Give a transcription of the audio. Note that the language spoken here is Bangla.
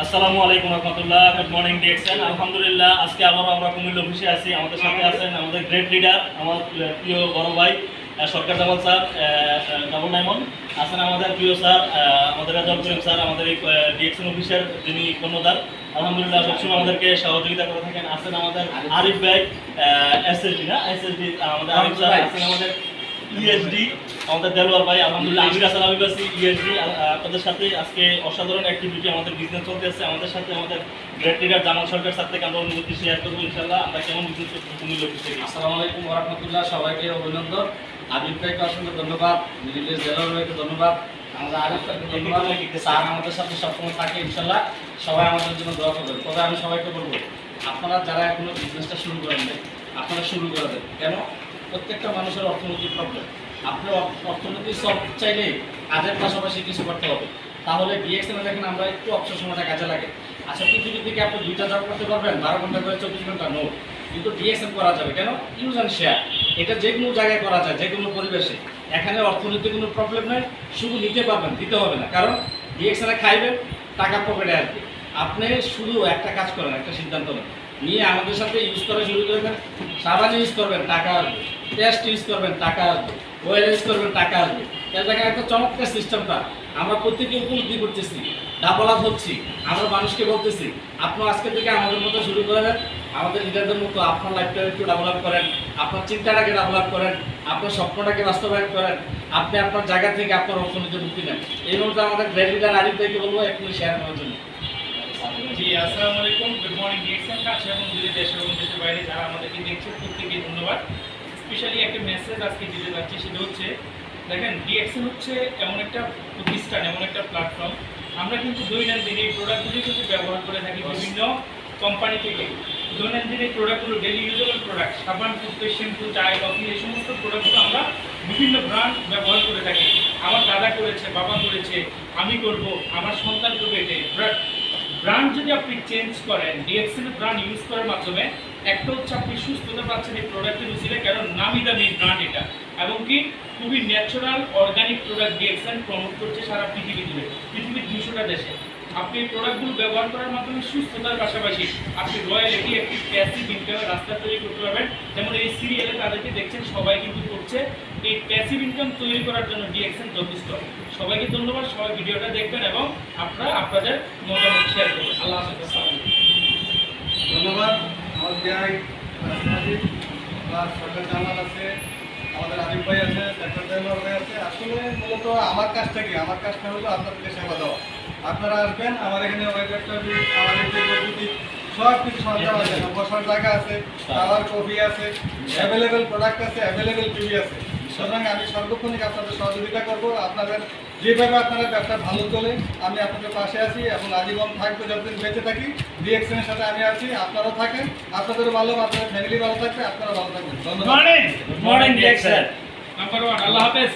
আসসালামু আলাইকুম রহমতুল্লাহ। Good morning DXN. আলহামদুলিল্লাহ, আজকে আবারও আমরা কুমিল্লা অফিসে আছি। আমাদের সাথে আছেন আমাদের গ্রেট লিডার, আমার প্রিয় বড় ভাই সরকার জামাল স্যার, ডাবল ডায়মন্ড আছেন আমাদের প্রিয় স্যার, আমাদের রাজাউল করিম স্যার, আমাদের এই ডিএক্সএন অফিসের যিনি কর্ণধার। আলহামদুলিল্লাহ সবসময় আমাদেরকে সহযোগিতা করে থাকেন। আছেন আমাদের আরিফ ভাই, এসএসডি আমাদের আরিফ স্যার, আছেন আমাদের ইএসডি আমাদের দেলোয়ার ভাই, আলহামদুলিল্লাহ আমির হাসান আবিব আছি ইএসডি। আপনাদের সাথে আজকে অসাধারণ অ্যাক্টিভিটি আমাদের বিজনেস চলতেছে। আমাদের সাথে আমাদের গ্রেট লিডার জামাল সরকার স্যার থেকে আমরা অনুভূতি শেয়ার করবো ইনশাআল্লাহ। আমরা কেমন বিজনেস করতে কুমিল্লা অফিস থেকে। আসসালামু আলাইকুম ওয়া রাহমাতুল্লাহ। সবাইকে অভিনন্দন। আবিব ভাইকে অসংখ্য ধন্যবাদ, মিডিলের দেলোয়ার ভাইকে ধন্যবাদ, আমাদের আরিফ ভাইকে ধন্যবাদ। স্যার আমাদের সাথে সবসময় থাকে ইনশাআল্লাহ। সবাই আমাদের জন্য দোয়া করবেন। তবে আমি সবাইকে বলবো, আপনারা যারা এখনো বিজনেসটা শুরু করেন নাই, আপনারা শুরু করে দেন। কেন? প্রত্যেকটা মানুষের অর্থনৈতিক প্রবলেম। আপনি অর্থনৈতিক সব চাইলে কাজের পাশাপাশি কিছু করতে হবে। তাহলে ডিএক্সএন দেখেন আমরা একটু অবসর সময়টা কাজে লাগে। আচ্ছা, পৃথিবী থেকে আপনি 2টা জব করতে পারবেন 12 ঘন্টা করে 24 ঘন্টা নো, কিন্তু ডিএক্সএন করা যাবে। কেন? Use and share. এটা যে কোনো জায়গায় করা যায়, যে কোনো পরিবেশে। এখানে অর্থনৈতিক কোনো প্রবলেম নেই, শুধু নিতে পারবেন, দিতে হবে না। কারণ ডিএক্সএনে খাইবেন, টাকা পকেটে আসবে। আপনি শুধু একটা কাজ করেন, একটা সিদ্ধান্ত নেন, নিয়ে আমাদের সাথে ইউজ করা শুরু করবেন। সাবান ইউজ করবেন, টাকা আসবে। পেস্ট ইউজ করবেন, টাকা আসবে। ওয়েল ইউজ করবেন, টাকা আসবে। এর দেখেন একটা চমৎকার সিস্টেমটা আমরা প্রত্যেকে উপলব্ধি করতেছি, ডাবল আপ হচ্ছি। আমরা মানুষকে বলতেছি, আপনি আজকে থেকে আমাদের মতো শুরু করে দেন, আমাদের লিডারদের মতো আপনার লাইফটা একটু ডেভেলপ করেন, আপনার চিন্তাটাকে ডেভেলপ করেন, আপনার স্বপ্নটাকে বাস্তবায়ন করেন। আপনি আপনার জায়গা থেকে আপনার অর্থনীতি মুক্তি নেন। এই মুহূর্তে আমাদের গ্রেট লিডার আরিফ ভাইকে বলবো একটু শেয়ার করার জন্য। জি, আসসালামু আলাইকুম। Good morning DXN. কাছে এবং দূরে দেশে এবং দেশের বাইরে যারা আমাদেরকে দেখছে প্রত্যেককে ধন্যবাদ। স্পেশালি একটা মেসেজ আজকে দিতে যাচ্ছি, সেটা হচ্ছে দেখেন, ডিএক্সএন হচ্ছে এমন একটা প্রতিষ্ঠান, এমন একটা প্ল্যাটফর্ম। আমরা কিন্তু দৈনন্দিন এই প্রোডাক্টগুলি কিন্তু ব্যবহার করে থাকি বিভিন্ন কোম্পানি থেকে। দৈনন্দিন এই প্রোডাক্টগুলো ডেলি ইউজেবল প্রোডাক্ট, সাবান, টুথপেস্ট, শ্যাম্পু, চায়, কফি, এই সমস্ত প্রোডাক্টগুলো আমরা বিভিন্ন ব্র্যান্ড ব্যবহার করে থাকি। আমার দাদা করেছে, বাবা করেছে, আমি করব, আমার সন্তান করবে। এটাই ব্র্যান্ড যদি আপনি চেঞ্জ করেন, ডিএক্সএন ব্র্যান্ড ইউজ করার মাধ্যমে একটা হচ্ছে আপনি সুস্থতা পাচ্ছেন এই প্রোডাক্টের উচিলে, কারণ নামি দামি ব্র্যান্ড এটা, এবং কি খুবই natural organic product DXN promote করছে সারা পৃথিবী জুড়ে, পৃথিবীর 200টা দেশে। আপনি এই প্রোডাক্টগুলো ব্যবহার করার মাধ্যমে সুস্থতার পাশাপাশি আপনি রয়্যালিটি একটি প্যাসিভ ইনকামের রাস্তা তৈরি করতে পারবেন। যেমন এই সিরিয়ালে তাদেরকে দেখছেন সবাই কিন্তু করছে। এই প্যাসিভ ইনকাম তৈরি করার জন্য ডিএক্সএন যথেষ্ট। সবাইকে ধন্যবাদ, সবাই ভিডিওটা দেখবেন এবং আপনারা আপনাদের মতামত শেয়ার করবেন। আল্লাহ হাফেজ। ধন্যবাদ। আমার ভাই সরকার জামাল আছে, আমাদের আরিফ ভাই আছে, ডাক্তার দেলোয়ার ভাই আছে। আসলে মূলত আমার কাজটা কি, আমার কাজটা হলো আপনাদেরকে সেবা দেওয়া। আপনারা আসবেন, আমার এখানে সব কিছু সরঞ্জাম আছে, বসার জায়গা আছে, খাওয়ার কফি আছে, অ্যাভেলেবেল প্রোডাক্ট আছে, অ্যাভেলেবেল টিভি আছে। সুতরাং আমি সর্বক্ষণিক আপনাদের সহযোগিতা করবো। আপনাদের যেভাবে আপনারা ব্যবসা ভালো চলে, আমি আপনাদের পাশে আছি এবং আজীবন থাকবো যতদিন বেঁচে থাকি। ডিএক্সএনের সাথে আমি আছি, আপনারাও থাকেন, আপনাদেরও ভালো, আপনাদের ফ্যামিলি ভালো থাকবে, আপনারা ভালো থাকবেন। ধন্যবাদ। Good morning DXN number 1। আল্লাহ হাফেজ।